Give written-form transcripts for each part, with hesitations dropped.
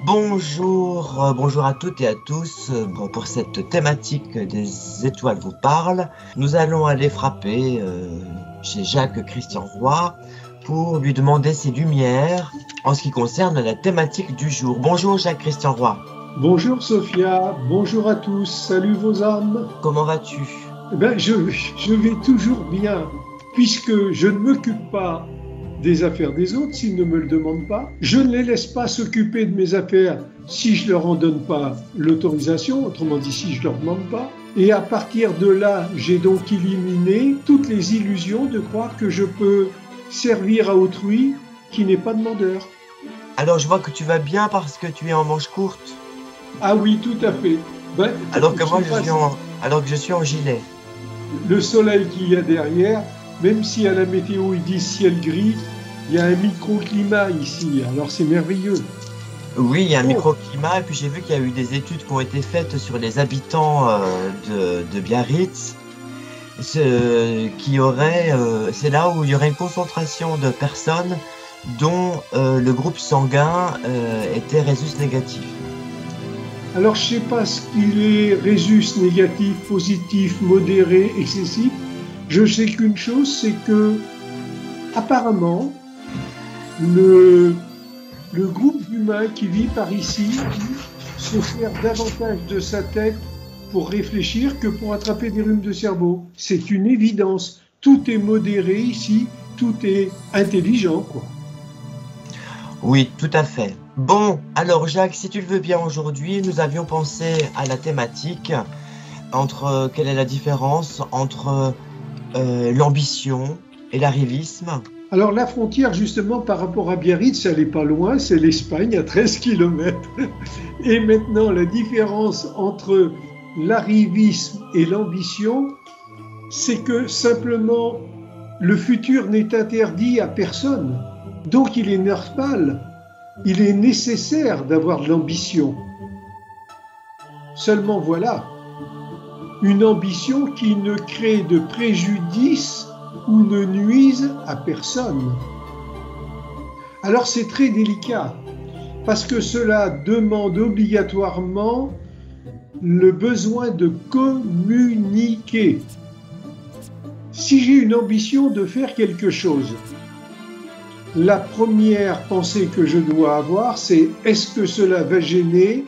Bonjour, bonjour à toutes et à tous. Bon, pour cette thématique des étoiles vous parle, nous allons aller frapper chez Jacques Christian Roy pour lui demander ses lumières en ce qui concerne la thématique du jour. Bonjour Jacques Christian Roy. Bonjour Sophia, bonjour à tous, salut vos âmes. Comment vas-tu? Je vais toujours bien, puisque je ne m'occupe pas des affaires des autres s'ils ne me le demandent pas. Je ne les laisse pas s'occuper de mes affaires si je leur en donne pas l'autorisation, autrement dit si je leur demande pas. Et à partir de là, j'ai donc éliminé toutes les illusions de croire que je peux servir à autrui qui n'est pas demandeur. Alors je vois que tu vas bien parce que tu es en manche courte. Ah oui, tout à fait. Alors que moi je suis en gilet. Le soleil qu'il y a derrière, même si à la météo ils disent ciel gris, il y a un microclimat ici, alors c'est merveilleux. Oui, il y a un microclimat, et puis j'ai vu qu'il y a eu des études qui ont été faites sur les habitants de Biarritz, c'est là où il y aurait une concentration de personnes dont le groupe sanguin était rhésus négatif. Alors je ne sais pas ce qu'il est rhésus négatif, positif, modéré, excessif. Je sais qu'une chose, c'est que apparemment le groupe humain qui vit par ici se sert davantage de sa tête pour réfléchir que pour attraper des rhumes de cerveau. C'est une évidence. Tout est modéré ici, tout est intelligent, quoi. Oui, tout à fait. Bon, alors Jacques, si tu le veux bien aujourd'hui, nous avions pensé à la thématique quelle est la différence entre l'ambition et l'arrivisme. Alors la frontière justement par rapport à Biarritz, elle n'est pas loin, c'est l'Espagne à 13 km. Et maintenant la différence entre l'arrivisme et l'ambition, c'est que simplement le futur n'est interdit à personne. Donc il est normal, il est nécessaire d'avoir de l'ambition. Seulement voilà, une ambition qui ne crée de préjudice ou ne nuise à personne. Alors c'est très délicat, parce que cela demande obligatoirement le besoin de communiquer. Si j'ai une ambition de faire quelque chose, la première pensée que je dois avoir, c'est est-ce que cela va gêner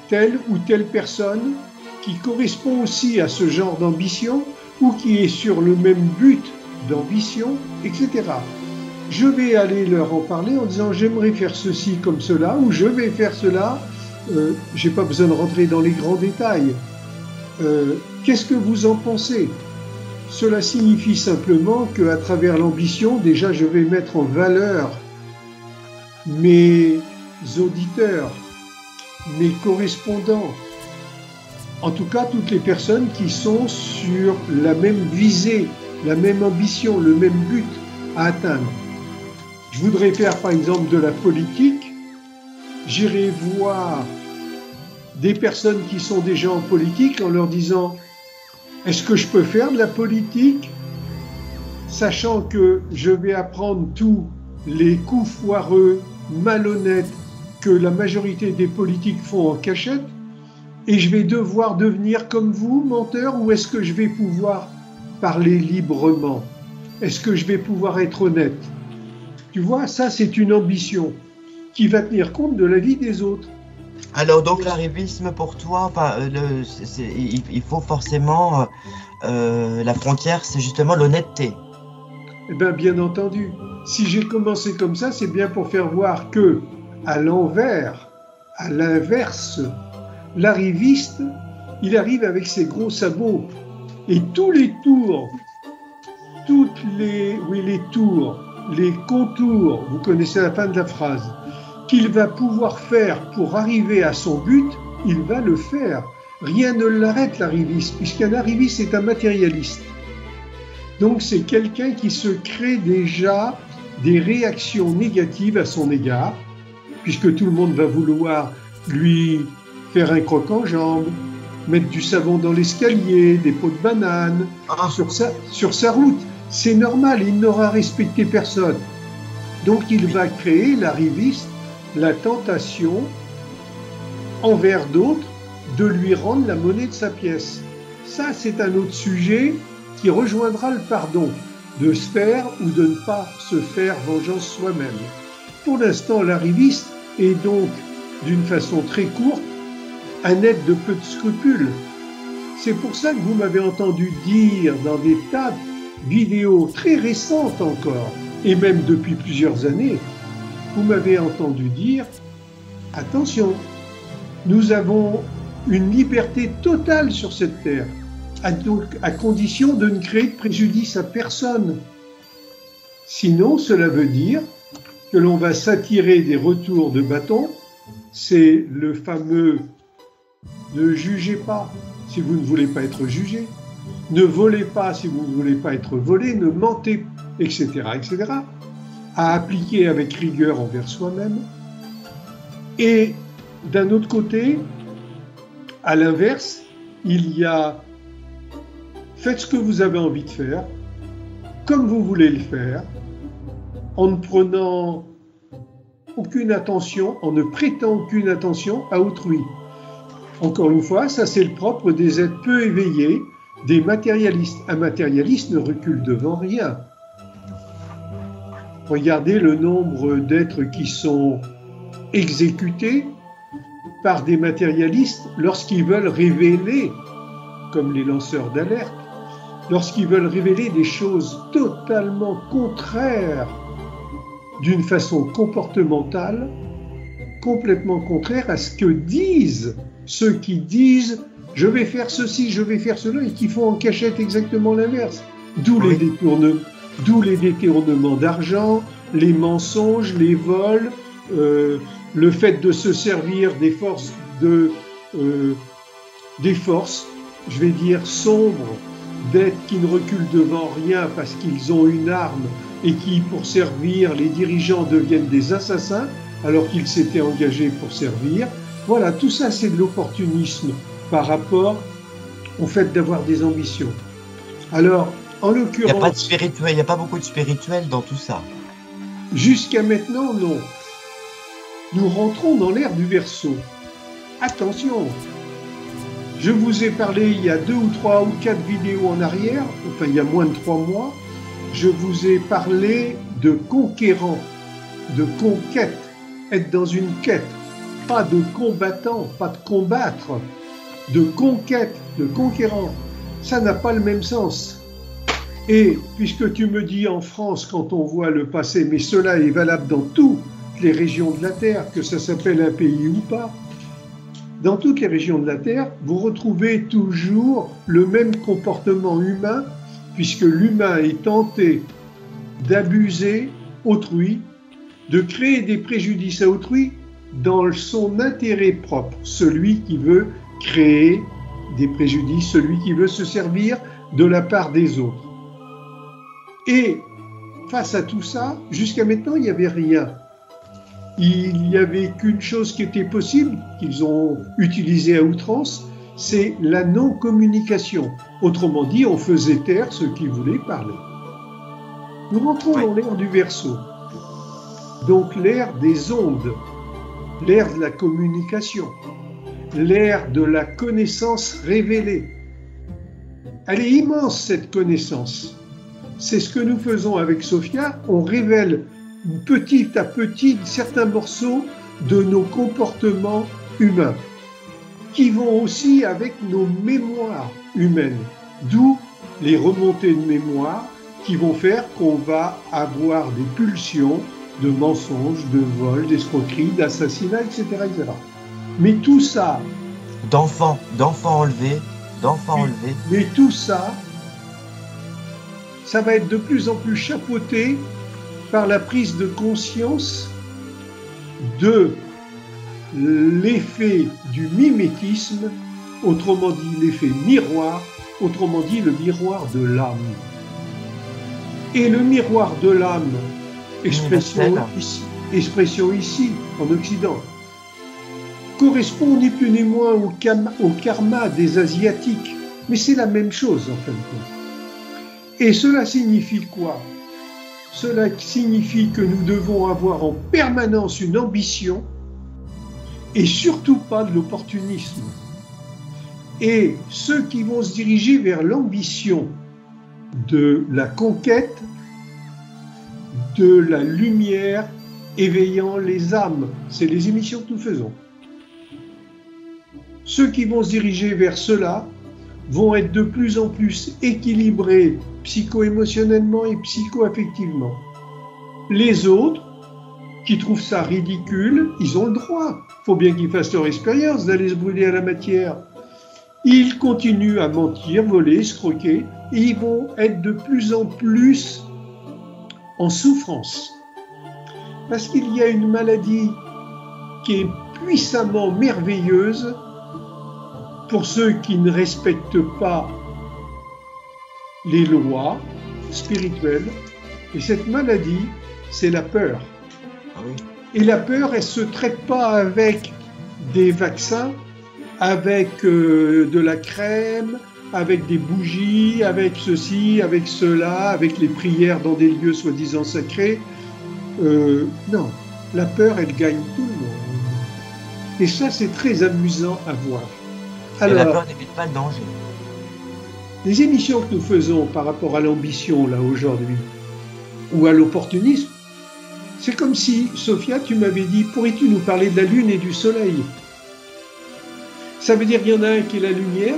telle ou telle personne qui correspond aussi à ce genre d'ambition ou qui est sur le même but d'ambition, etc. Je vais aller leur en parler en disant j'aimerais faire ceci comme cela ou je vais faire cela. J'ai pas besoin de rentrer dans les grands détails. Qu'est-ce que vous en pensez ? Cela signifie simplement qu'à travers l'ambition, déjà je vais mettre en valeur mes auditeurs, mes correspondants, en tout cas toutes les personnes qui sont sur la même visée, la même ambition, le même but à atteindre. Je voudrais faire par exemple de la politique, j'irai voir des personnes qui sont déjà en politique en leur disant est-ce que je peux faire de la politique, sachant que je vais apprendre tous les coups foireux, malhonnêtes que la majorité des politiques font en cachette, et je vais devoir devenir comme vous, menteur, ou est-ce que je vais pouvoir parler librement? Est-ce que je vais pouvoir être honnête? Tu vois, ça c'est une ambition qui va tenir compte de la vie des autres. Alors donc l'arrivisme pour toi, il faut forcément, la frontière c'est justement l'honnêteté. Eh bien entendu, si j'ai commencé comme ça, c'est bien pour faire voir que à l'envers, à l'inverse, l'arriviste, il arrive avec ses gros sabots et tous les tours, les contours, vous connaissez la fin de la phrase, qu'il va pouvoir faire pour arriver à son but, il va le faire. Rien ne l'arrête l'arriviste, puisqu'un arriviste est un matérialiste. Donc c'est quelqu'un qui se crée déjà des réactions négatives à son égard, puisque tout le monde va vouloir lui faire un croc en jambe, mettre du savon dans l'escalier, des pots de banane, sur sa route. C'est normal, il n'aura respecté personne. Donc il va créer, l'arriviste, la tentation envers d'autres de lui rendre la monnaie de sa pièce. Ça, c'est un autre sujet qui rejoindra le pardon, de se faire ou de ne pas se faire vengeance soi-même. Pour l'instant, l'arriviste est donc, d'une façon très courte, un être de peu de scrupules. C'est pour ça que vous m'avez entendu dire dans des tas de vidéos très récentes encore, et même depuis plusieurs années, vous m'avez entendu dire « Attention, nous avons une liberté totale sur cette terre, à condition de ne créer de préjudice à personne. Sinon, cela veut dire que l'on va s'attirer des retours de bâton. C'est le fameux « ne jugez pas si vous ne voulez pas être jugé, ne volez pas si vous ne voulez pas être volé, ne mentez, etc., etc. » à appliquer avec rigueur envers soi-même. Et d'un autre côté, à l'inverse, il y a faites ce que vous avez envie de faire, comme vous voulez le faire, en ne prenant aucune attention, en ne prêtant aucune attention à autrui. Encore une fois, ça c'est le propre des êtres peu éveillés, des matérialistes. Un matérialiste ne recule devant rien. Regardez le nombre d'êtres qui sont exécutés par des matérialistes lorsqu'ils veulent révéler, comme les lanceurs d'alerte, lorsqu'ils veulent révéler des choses totalement contraires d'une façon comportementale, complètement contraire à ce que disent ceux qui disent « je vais faire ceci, je vais faire cela » et qui font en cachette exactement l'inverse. D'où les détournements d'argent, les mensonges, les vols, le fait de se servir des forces, je vais dire, sombres, d'êtres qui ne reculent devant rien parce qu'ils ont une arme et qui, pour servir les dirigeants, deviennent des assassins alors qu'ils s'étaient engagés pour servir. Voilà, tout ça, c'est de l'opportunisme par rapport au fait d'avoir des ambitions. Alors, en l'occurrence... Il n'y a pas de spirituel, il n'y a pas beaucoup de spirituel dans tout ça. Jusqu'à maintenant, non. Nous rentrons dans l'ère du Verseau. Attention, je vous ai parlé il y a 2 ou 3 ou 4 vidéos en arrière, enfin il y a moins de 3 mois, je vous ai parlé de conquérant, de conquête, être dans une quête, pas de combattant, pas de combattre, de conquête, de conquérant. Ça n'a pas le même sens. Et puisque tu me dis en France, quand on voit le passé, mais cela est valable dans toutes les régions de la Terre, que ça s'appelle un pays ou pas, dans toutes les régions de la Terre, vous retrouvez toujours le même comportement humain, puisque l'humain est tenté d'abuser autrui, de créer des préjudices à autrui dans son intérêt propre, celui qui veut créer des préjudices, celui qui veut se servir de la part des autres. Et face à tout ça, jusqu'à maintenant, il n'y avait rien. Il n'y avait qu'une chose qui était possible, qu'ils ont utilisée à outrance, c'est la non-communication. Autrement dit, on faisait taire ceux qui voulaient parler. Nous rentrons dans l'ère du Verseau, donc l'ère des ondes, l'ère de la communication, l'ère de la connaissance révélée. Elle est immense, cette connaissance. C'est ce que nous faisons avec Sophia, on révèle petit à petit certains morceaux de nos comportements humains, qui vont aussi avec nos mémoires humaines, d'où les remontées de mémoire qui vont faire qu'on va avoir des pulsions de mensonges, de vols, d'escroqueries, d'assassinats, etc., etc. Mais tout ça... D'enfants enlevés. Mais tout ça, ça va être de plus en plus chapeauté par la prise de conscience de l'effet du mimétisme, autrement dit l'effet miroir, autrement dit le miroir de l'âme. Et le miroir de l'âme, expression ici, en Occident, correspond ni plus ni moins au karma des Asiatiques. Mais c'est la même chose en fin de compte. Et cela signifie quoi? Cela signifie que nous devons avoir en permanence une ambition et surtout pas de l'opportunisme. Et ceux qui vont se diriger vers l'ambition de la conquête de la lumière éveillant les âmes, c'est les émissions que nous faisons. Ceux qui vont se diriger vers cela vont être de plus en plus équilibrés psycho-émotionnellement et psycho-affectivement. Les autres, qui trouvent ça ridicule, ils ont le droit. Il faut bien qu'ils fassent leur expérience d'aller se brûler à la matière. Ils continuent à mentir, voler, escroquer, et ils vont être de plus en plus en souffrance. Parce qu'il y a une maladie qui est puissamment merveilleuse pour ceux qui ne respectent pas les lois spirituelles. Et cette maladie, c'est la peur. Ah oui. Et la peur, elle ne se traite pas avec des vaccins, avec de la crème, avec des bougies, avec ceci, avec cela, avec les prières dans des lieux soi-disant sacrés. Non, la peur, elle gagne tout le monde. Et ça, c'est très amusant à voir. Alors, et la peur n'évite pas le danger. Les émissions que nous faisons par rapport à l'ambition, là, aujourd'hui, ou à l'opportunisme, c'est comme si, Sophia, tu m'avais dit, pourrais-tu nous parler de la Lune et du Soleil? Ça veut dire qu'il y en a un qui est la lumière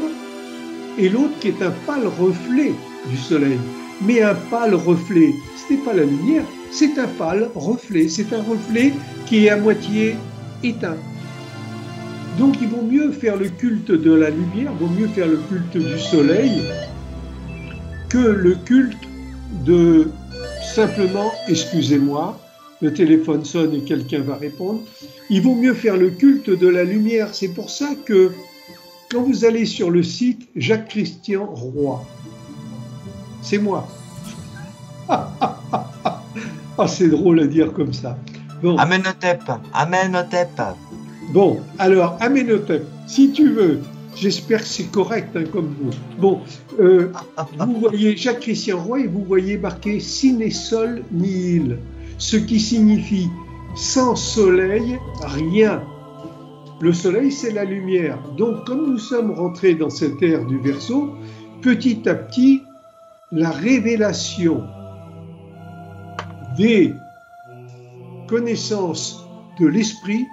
et l'autre qui est un pâle reflet du Soleil. Mais un pâle reflet, ce n'est pas la lumière, c'est un pâle reflet. C'est un reflet qui est à moitié éteint. Donc il vaut mieux faire le culte de la lumière, il vaut mieux faire le culte du Soleil que le culte de simplement, excusez-moi, le téléphone sonne et quelqu'un va répondre. Il vaut mieux faire le culte de la lumière. C'est pour ça que quand vous allez sur le site Jacques-Christian Roy, c'est moi. Ah, c'est drôle à dire comme ça. Bon. Amenhotep, Amenhotep. Bon, alors Amenhotep, si tu veux, j'espère que c'est correct hein, comme vous. Bon, vous voyez Jacques-Christian Roy et vous voyez marqué Sine Sol Nihil, ce qui signifie sans soleil, rien. Le soleil, c'est la lumière. Donc, comme nous sommes rentrés dans cette ère du Verseau, petit à petit, la révélation des connaissances de l'esprit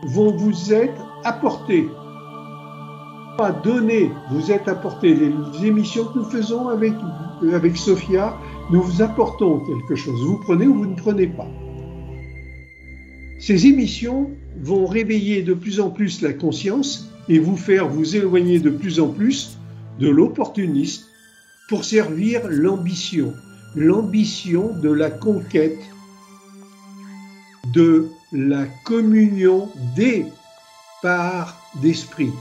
vont vous être apportées. Pas données, vous êtes apportées. Les émissions que nous faisons avec Sophia, nous vous apportons quelque chose. Vous prenez ou vous ne prenez pas. Ces émissions vont réveiller de plus en plus la conscience et vous faire vous éloigner de plus en plus de l'opportunisme pour servir l'ambition de la conquête, de la communion des parts d'esprit.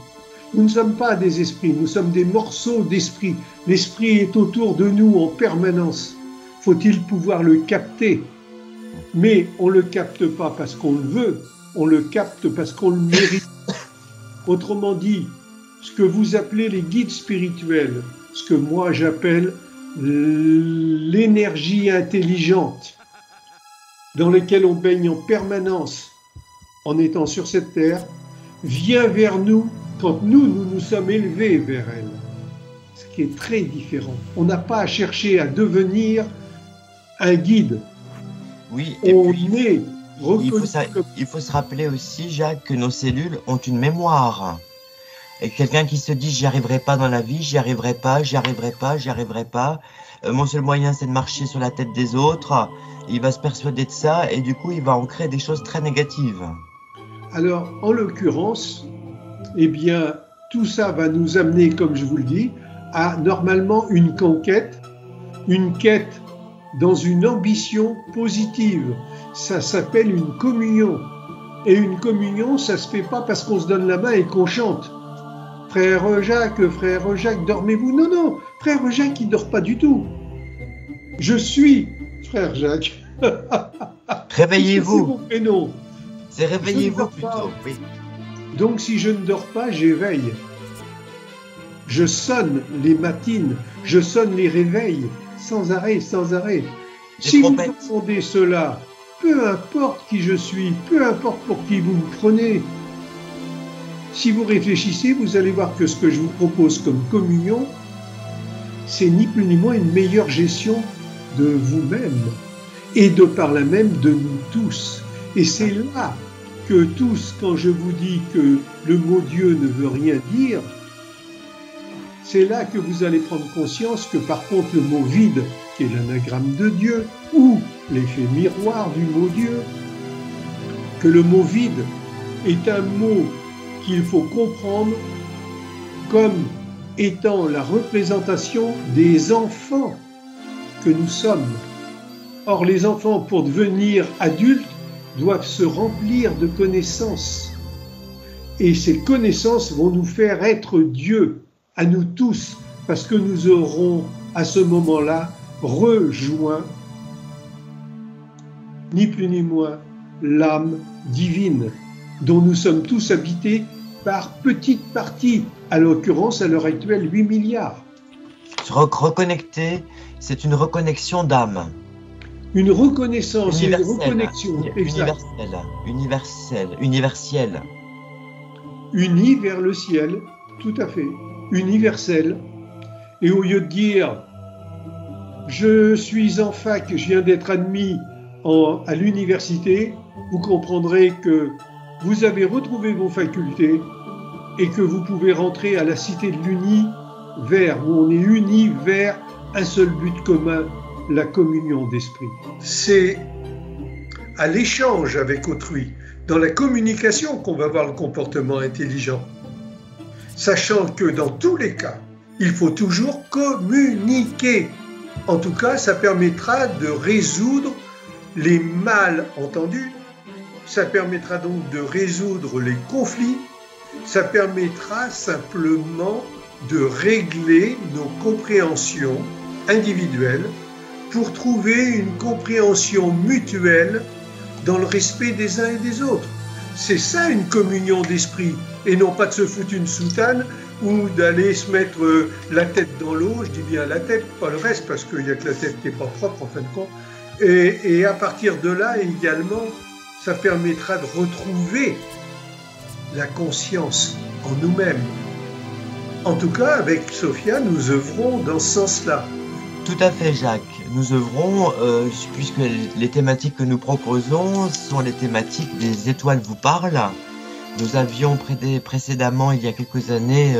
Nous ne sommes pas des esprits, nous sommes des morceaux d'esprit. L'esprit est autour de nous en permanence. Faut-il pouvoir le capter? Mais on ne le capte pas parce qu'on le veut, on le capte parce qu'on le mérite. Autrement dit, ce que vous appelez les guides spirituels, ce que moi j'appelle l'énergie intelligente, dans laquelle on baigne en permanence en étant sur cette terre, vient vers nous quand nous nous sommes élevés vers elle. Ce qui est très différent. On n'a pas à chercher à devenir un guide. Oui, et on puis, est il faut se rappeler aussi, Jacques, que nos cellules ont une mémoire. Et quelqu'un qui se dit « j'y arriverai pas dans la vie, j'y arriverai pas, j'y arriverai pas, j'y arriverai pas, mon seul moyen c'est de marcher sur la tête des autres », il va se persuader de ça et du coup il va en créer des choses très négatives. Alors, en l'occurrence, eh bien, tout ça va nous amener, comme je vous le dis, à normalement une quête dans une ambition positive. Ça s'appelle une communion. Et une communion, ça se fait pas parce qu'on se donne la main et qu'on chante. Frère Jacques, dormez-vous? Non, non, frère Jacques, il dort pas du tout. Je suis frère Jacques. Réveillez-vous. C'est mon prénom. C'est réveillez-vous plutôt. Oui. Donc si je ne dors pas, j'éveille. Je sonne les matines, je sonne les réveils, sans arrêt, sans arrêt. Si vous demandez cela, peu importe qui je suis, peu importe pour qui vous me prenez, si vous réfléchissez, vous allez voir que ce que je vous propose comme communion, c'est ni plus ni moins une meilleure gestion de vous-même et de par là même de nous tous. Et c'est là que tous, quand je vous dis que le mot Dieu ne veut rien dire, c'est là que vous allez prendre conscience que par contre le mot vide, qui est l'anagramme de Dieu, ou l'effet miroir du mot Dieu, que le mot vide est un mot qu'il faut comprendre comme étant la représentation des enfants que nous sommes. Or, les enfants, pour devenir adultes, doivent se remplir de connaissances. Et ces connaissances vont nous faire être Dieu, à nous tous, parce que nous aurons, à ce moment-là, rejoint, ni plus ni moins, l'âme divine, dont nous sommes tous habités par petites parties, à l'occurrence, à l'heure actuelle, 8 milliards. Reconnecter, c'est une reconnexion d'âme. Une reconnaissance, une reconnexion universelle. Unie vers le ciel, tout à fait, universelle. Et au lieu de dire « je suis en fac, je viens d'être admis à l'université », vous comprendrez que vous avez retrouvé vos facultés et que vous pouvez rentrer à la cité de l'univers, où on est unis vers un seul but commun, la communion d'esprit. C'est à l'échange avec autrui, dans la communication qu'on va voir le comportement intelligent. Sachant que dans tous les cas, il faut toujours communiquer. En tout cas, ça permettra de résoudre les malentendus, ça permettra donc de résoudre les conflits, ça permettra simplement de régler nos compréhensions individuelles pour trouver une compréhension mutuelle dans le respect des uns et des autres. C'est ça une communion d'esprit, et non pas de se foutre une soutane ou d'aller se mettre la tête dans l'eau, je dis bien la tête, pas le reste, parce qu'il n'y a que la tête qui n'est pas propre en fin de compte. Et à partir de là, également, ça permettra de retrouver la conscience en nous-mêmes. En tout cas, avec Sophia, nous œuvrons dans ce sens-là. Tout à fait, Jacques. Nous œuvrons, puisque les thématiques que nous proposons sont les thématiques des étoiles vous parlent. Nous avions précédemment, il y a quelques années,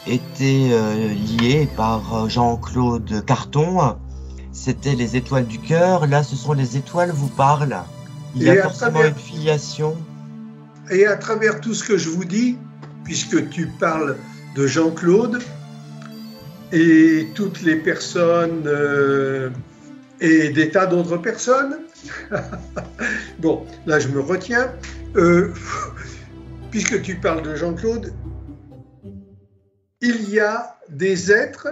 été liés par Jean-Claude Carton. C'était les étoiles du cœur. Là, ce sont les étoiles vous parlent. Il y a forcément une filiation. Et à travers tout ce que je vous dis, puisque tu parles de Jean-Claude, et toutes les personnes et des tas d'autres personnes. Bon, là je me retiens. Puisque tu parles de Jean-Claude, il y a des êtres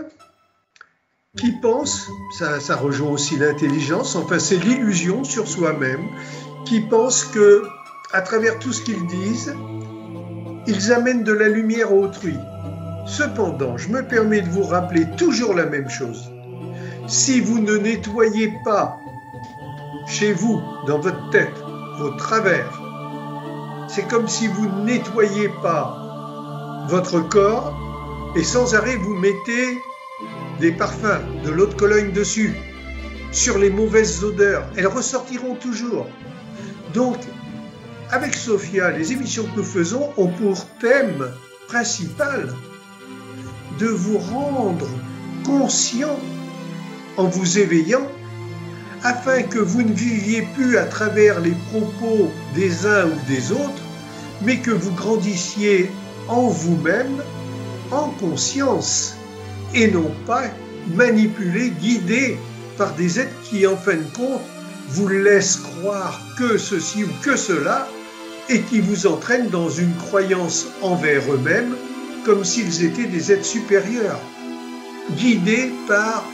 qui pensent, ça rejoint aussi l'intelligence, enfin c'est l'illusion sur soi-même, qui pensent que à travers tout ce qu'ils disent, ils amènent de la lumière à autrui. Cependant, je me permets de vous rappeler toujours la même chose. Si vous ne nettoyez pas chez vous, dans votre tête, vos travers, c'est comme si vous ne nettoyez pas votre corps et sans arrêt vous mettez des parfums, de l'eau de Cologne dessus, sur les mauvaises odeurs. Elles ressortiront toujours. Donc, avec Sophia, les émissions que nous faisons ont pour thème principal de vous rendre conscient en vous éveillant, afin que vous ne viviez plus à travers les propos des uns ou des autres, mais que vous grandissiez en vous-même, en conscience, et non pas manipulés, guidés par des êtres qui, en fin de compte, vous laissent croire que ceci ou que cela, et qui vous entraînent dans une croyance envers eux-mêmes, comme s'ils étaient des êtres supérieurs, guidés par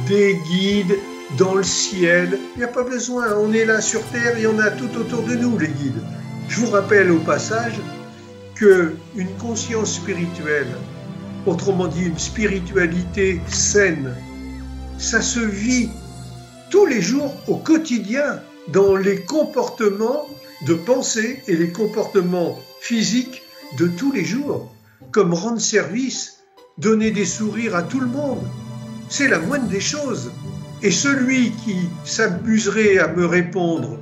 des guides dans le ciel. Il n'y a pas besoin, on est là sur Terre, il y en a tout autour de nous, les guides. Je vous rappelle au passage qu'une conscience spirituelle, autrement dit une spiritualité saine, ça se vit tous les jours, au quotidien, dans les comportements de pensée et les comportements physiques de tous les jours, comme rendre service, donner des sourires à tout le monde. C'est la moindre des choses. Et celui qui s'amuserait à me répondre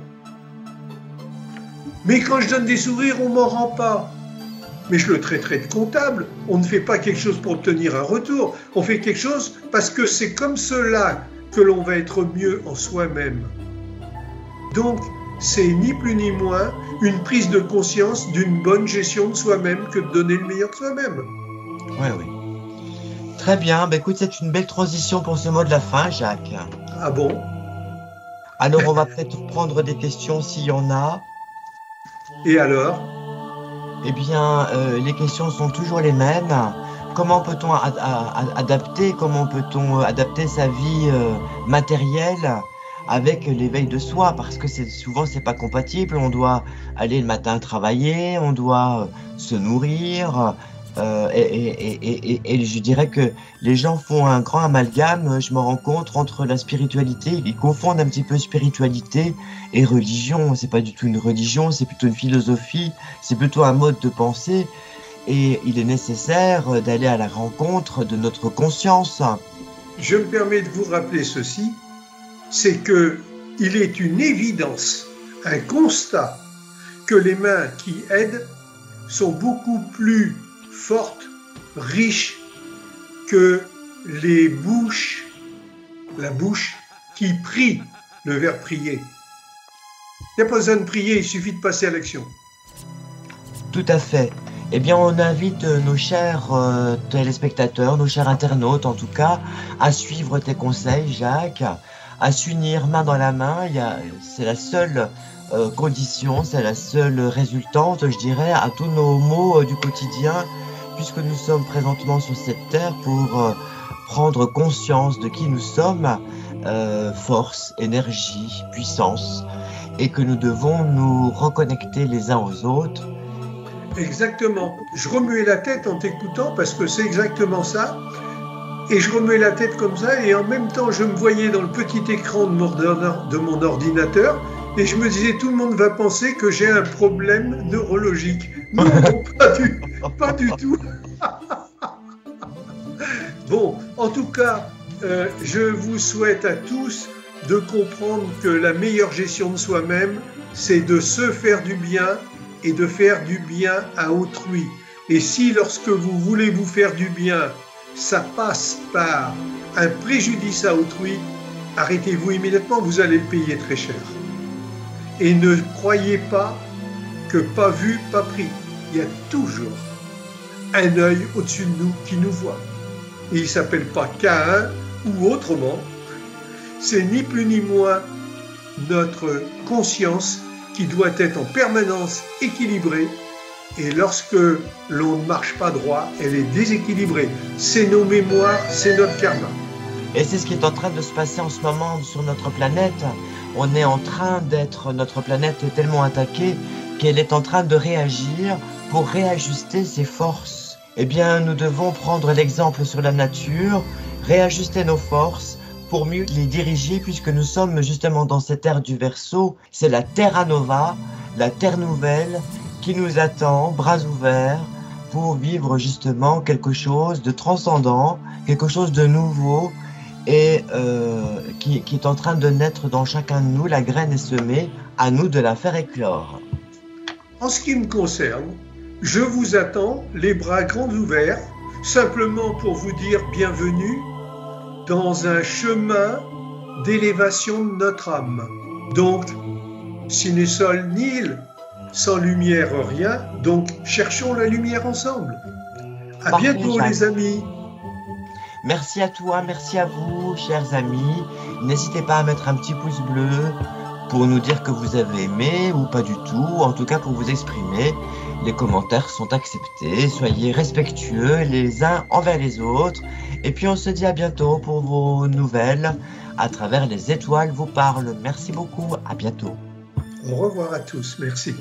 « Mais quand je donne des sourires, on ne m'en rend pas », mais je le traiterai de comptable. On ne fait pas quelque chose pour obtenir un retour. On fait quelque chose parce que c'est comme cela que l'on va être mieux en soi-même. Donc, c'est ni plus ni moins une prise de conscience d'une bonne gestion de soi-même que de donner le meilleur de soi-même. Oui, oui. Très bien. Bah, écoute, c'est une belle transition pour ce mot de la fin, Jacques. Ah bon? Alors, on va peut-être prendre des questions s'il y en a. Et alors? Eh bien, les questions sont toujours les mêmes. Comment peut-on adapter sa vie matérielle avec l'éveil de soi? Parce que souvent, c'est pas compatible. On doit aller le matin travailler, on doit se nourrir. Et je dirais que les gens font un grand amalgame, je me rends compte, entre la spiritualité. Ils confondent un petit peu spiritualité et religion. C'est pas du tout une religion, c'est plutôt une philosophie, c'est plutôt un mode de pensée. Et il est nécessaire d'aller à la rencontre de notre conscience. Je me permets de vous rappeler ceci, c'est que il est une évidence, un constat, que les mains qui aident sont beaucoup plus fortes, riches que les bouches, la bouche qui prie, le verbe prier. Il n'y a pas besoin de prier, il suffit de passer à l'action. Tout à fait. Eh bien, on invite nos chers téléspectateurs, nos chers internautes en tout cas, à suivre tes conseils, Jacques, à s'unir main dans la main. C'est la seule condition, c'est la seule résultante, je dirais, à tous nos maux du quotidien, puisque nous sommes présentement sur cette terre pour prendre conscience de qui nous sommes, force, énergie, puissance, et que nous devons nous reconnecter les uns aux autres. Exactement. Je remuais la tête en t'écoutant parce que c'est exactement ça. Et je remuais la tête comme ça et en même temps je me voyais dans le petit écran de mon ordinateur et je me disais tout le monde va penser que j'ai un problème neurologique. Non, pas du tout. Bon, en tout cas, je vous souhaite à tous de comprendre que la meilleure gestion de soi-même, c'est de se faire du bien et de faire du bien à autrui. Et si lorsque vous voulez vous faire du bien, ça passe par un préjudice à autrui, arrêtez-vous immédiatement, vous allez le payer très cher. Et ne croyez pas que pas vu, pas pris. Il y a toujours un œil au-dessus de nous qui nous voit. Et il ne s'appelle pas Caïn ou autrement. C'est ni plus ni moins notre conscience qui doit être en permanence équilibrée, et lorsque l'on ne marche pas droit, elle est déséquilibrée. C'est nos mémoires, c'est notre karma. Et c'est ce qui est en train de se passer en ce moment sur notre planète. On est en train d'être, notre planète est tellement attaquée qu'elle est en train de réagir pour réajuster ses forces. Eh bien, nous devons prendre l'exemple sur la nature, réajuster nos forces, pour mieux les diriger, puisque nous sommes justement dans cette ère du Verseau. C'est la Terra Nova, la Terre Nouvelle, qui nous attend, bras ouverts, pour vivre justement quelque chose de transcendant, quelque chose de nouveau, et qui est en train de naître dans chacun de nous. La graine est semée, à nous de la faire éclore. En ce qui me concerne, je vous attends, les bras grands ouverts, simplement pour vous dire bienvenue dans un chemin d'élévation de notre âme. Donc, sine sol nihil, sans lumière rien, donc cherchons la lumière ensemble. À Parfait, bientôt Jacques. les amis. Merci à toi, merci à vous, chers amis. N'hésitez pas à mettre un petit pouce bleu pour nous dire que vous avez aimé ou pas du tout, en tout cas pour vous exprimer. Les commentaires sont acceptés, soyez respectueux les uns envers les autres. Et puis on se dit à bientôt pour vos nouvelles à travers les étoiles vous parlent. Merci beaucoup, à bientôt. Au revoir à tous, merci.